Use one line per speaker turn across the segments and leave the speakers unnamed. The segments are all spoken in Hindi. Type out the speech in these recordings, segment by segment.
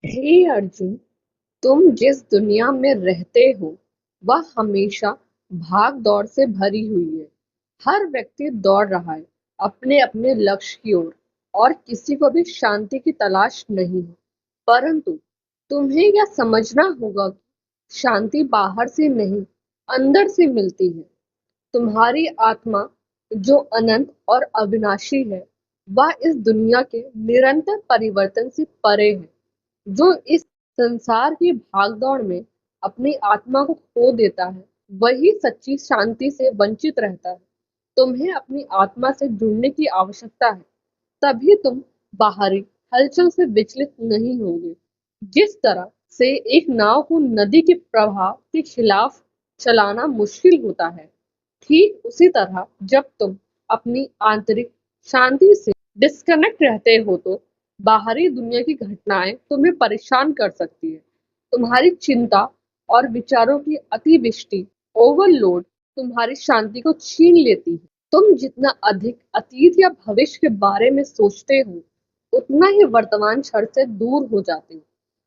हे अर्जुन, तुम जिस दुनिया में रहते हो वह हमेशा भाग दौड़ से भरी हुई है। हर व्यक्ति दौड़ रहा है अपने अपने लक्ष्य की ओर और किसी को भी शांति की तलाश नहीं है। परंतु तुम्हें यह समझना होगा कि शांति बाहर से नहीं, अंदर से मिलती है। तुम्हारी आत्मा जो अनंत और अविनाशी है, वह इस दुनिया के निरंतर परिवर्तन से परे है। जो इस संसार की भागदौड़ में अपनी आत्मा को खो देता है, वही सच्ची शांति से वंचित रहता है। तुम्हें अपनी आत्मा से जुड़ने की आवश्यकता है, तभी तुम बाहरी हलचल से विचलित नहीं होगे। जिस तरह से एक नाव को नदी के प्रवाह के खिलाफ चलाना मुश्किल होता है, ठीक उसी तरह जब तुम अपनी आंतरिक शांति से डिस्कनेक्ट रहते हो तो बाहरी दुनिया की घटनाएं तुम्हें परेशान कर सकती है। तुम्हारी चिंता और विचारों की अतिवृष्टि, ओवरलोड, तुम्हारी शांति को छीन लेती है। तुम जितना अधिक अतीत या भविष्य के बारे में सोचते हो, उतना ही वर्तमान क्षण से दूर हो जाते हो।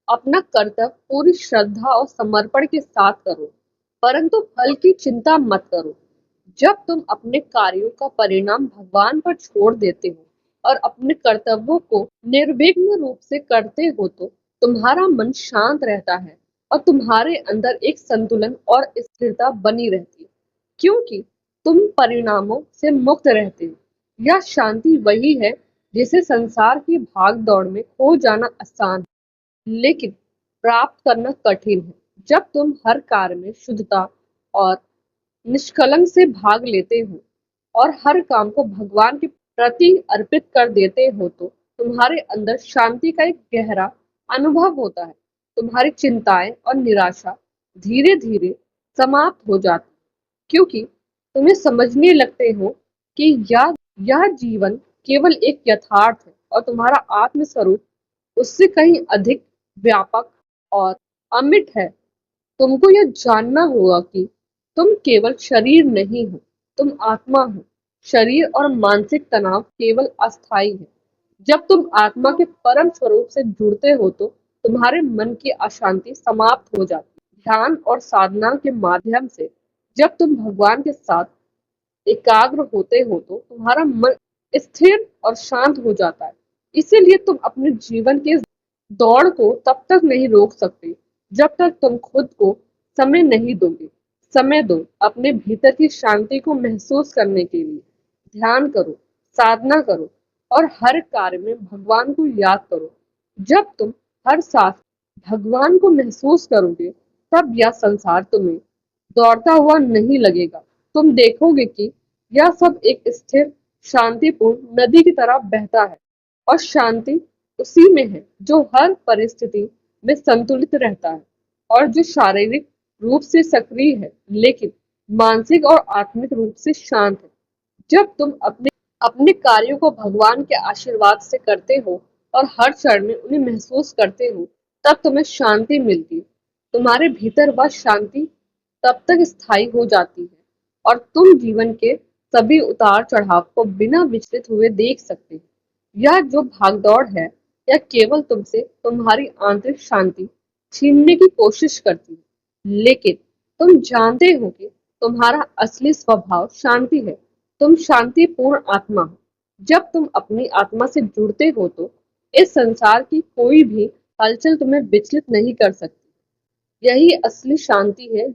अपना कर्तव्य पूरी श्रद्धा और समर्पण के साथ करो, परंतु फल की चिंता मत करो। जब तुम अपने कार्यों का परिणाम भगवान पर छोड़ देते हो और अपने कर्तव्यों को निर्विघ्न रूप से करते हो तो तुम्हारा मन शांत रहता है और तुम्हारे अंदर एक संतुलन और स्थिरता बनी रहती है, क्योंकि तुम परिणामों से मुक्त रहते हो। यह शांति वही है जिसे संसार की भाग दौड़ में खो जाना आसान है, लेकिन प्राप्त करना कठिन है। जब तुम हर कार्य में शुद्धता और निष्कलंक से भाग लेते हो और हर काम को भगवान के प्रति अर्पित कर देते हो तो तुम्हारे अंदर शांति का एक गहरा अनुभव होता है। तुम्हारी चिंताएं और निराशा धीरे धीरे समाप्त हो जाती, क्योंकि तुम्हें समझने लगते हो कि यह जीवन केवल एक यथार्थ है और तुम्हारा आत्म स्वरूप उससे कहीं अधिक व्यापक और अमिट है। तुमको यह जानना होगा कि तुम केवल शरीर नहीं हो, तुम आत्मा हो। शरीर और मानसिक तनाव केवल अस्थायी है। जब तुम आत्मा के परम स्वरूप से जुड़ते हो तो तुम्हारे मन की अशांति समाप्त हो जाती है। ध्यान और साधना के माध्यम से जब तुम भगवान के साथ एकाग्र होते हो तो तुम्हारा मन स्थिर और शांत हो जाता है। इसीलिए तुम अपने जीवन के दौड़ को तब तक नहीं रोक सकते जब तक तुम खुद को समय नहीं दोगे। समय दो अपने भीतर की शांति को महसूस करने के लिए। ध्यान करो, साधना करो और हर कार्य में भगवान को याद करो। जब तुम हर सांस भगवान को महसूस करोगे, तब यह संसार तुम्हें दौड़ता हुआ नहीं लगेगा। तुम देखोगे कि यह सब एक स्थिर, शांतिपूर्ण नदी की तरह बहता है और शांति उसी में है जो हर परिस्थिति में संतुलित रहता है और जो शारीरिक रूप से सक्रिय है लेकिन मानसिक और आत्मिक रूप से शांत है। जब तुम अपने अपने कार्यों को भगवान के आशीर्वाद से करते हो और हर क्षण में उन्हें महसूस करते हो, तब तुम्हें शांति मिलती है। तुम्हारे भीतर वह शांति तब तक स्थायी हो जाती है और तुम जीवन के सभी उतार चढ़ाव को बिना विचलित हुए देख सकते हो। यह जो भागदौड़ है, यह केवल तुमसे तुम्हारी आंतरिक शांति छीनने की कोशिश करती है, लेकिन तुम जानते हो कि तुम्हारा असली स्वभाव शांति है। तुम शांतिपूर्ण आत्मा हो। जब तुम अपनी आत्मा से जुड़ते हो तो इस संसार की कोई भी हलचल तुम्हें विचलित नहीं कर सकती। यही असली शांति है,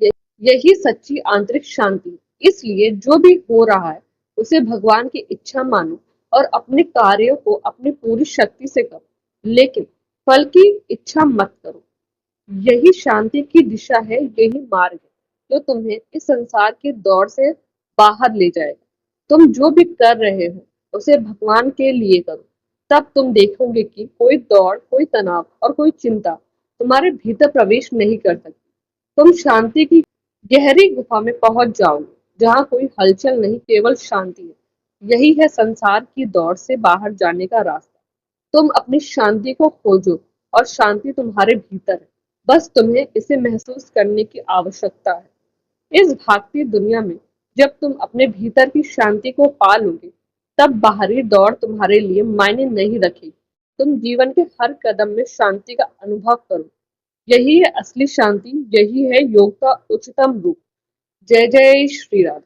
यही सच्ची आंतरिक शांति है। इसलिए जो भी हो रहा है उसे भगवान की इच्छा मानो और अपने कार्यों को अपनी पूरी शक्ति से करो, लेकिन फल की इच्छा मत करो। यही शांति की दिशा है, यही मार्ग है जो तुम्हें इस संसार की दौड़ से बाहर ले जाएगा। तुम जो भी कर रहे हो उसे भगवान के लिए करो, तब तुम देखोगे कि कोई दौड़, कोई तनाव और कोई चिंता तुम्हारे भीतर प्रवेश नहीं कर सकती। तुम शांति की गहरी गुफा में पहुंच जाओगे, जहां कोई हलचल नहीं, केवल शांति है। यही है संसार की दौड़ से बाहर जाने का रास्ता। तुम अपनी शांति को खोजो और शांति तुम्हारे भीतर है। बस तुम्हें इसे महसूस करने की आवश्यकता है। इस भागती दुनिया में जब तुम अपने भीतर की शांति को पा लोगे, तब बाहरी दौड़ तुम्हारे लिए मायने नहीं रखेगी। तुम जीवन के हर कदम में शांति का अनुभव करो। यही है असली शांति, यही है योग का उच्चतम रूप। जय जय श्री राम।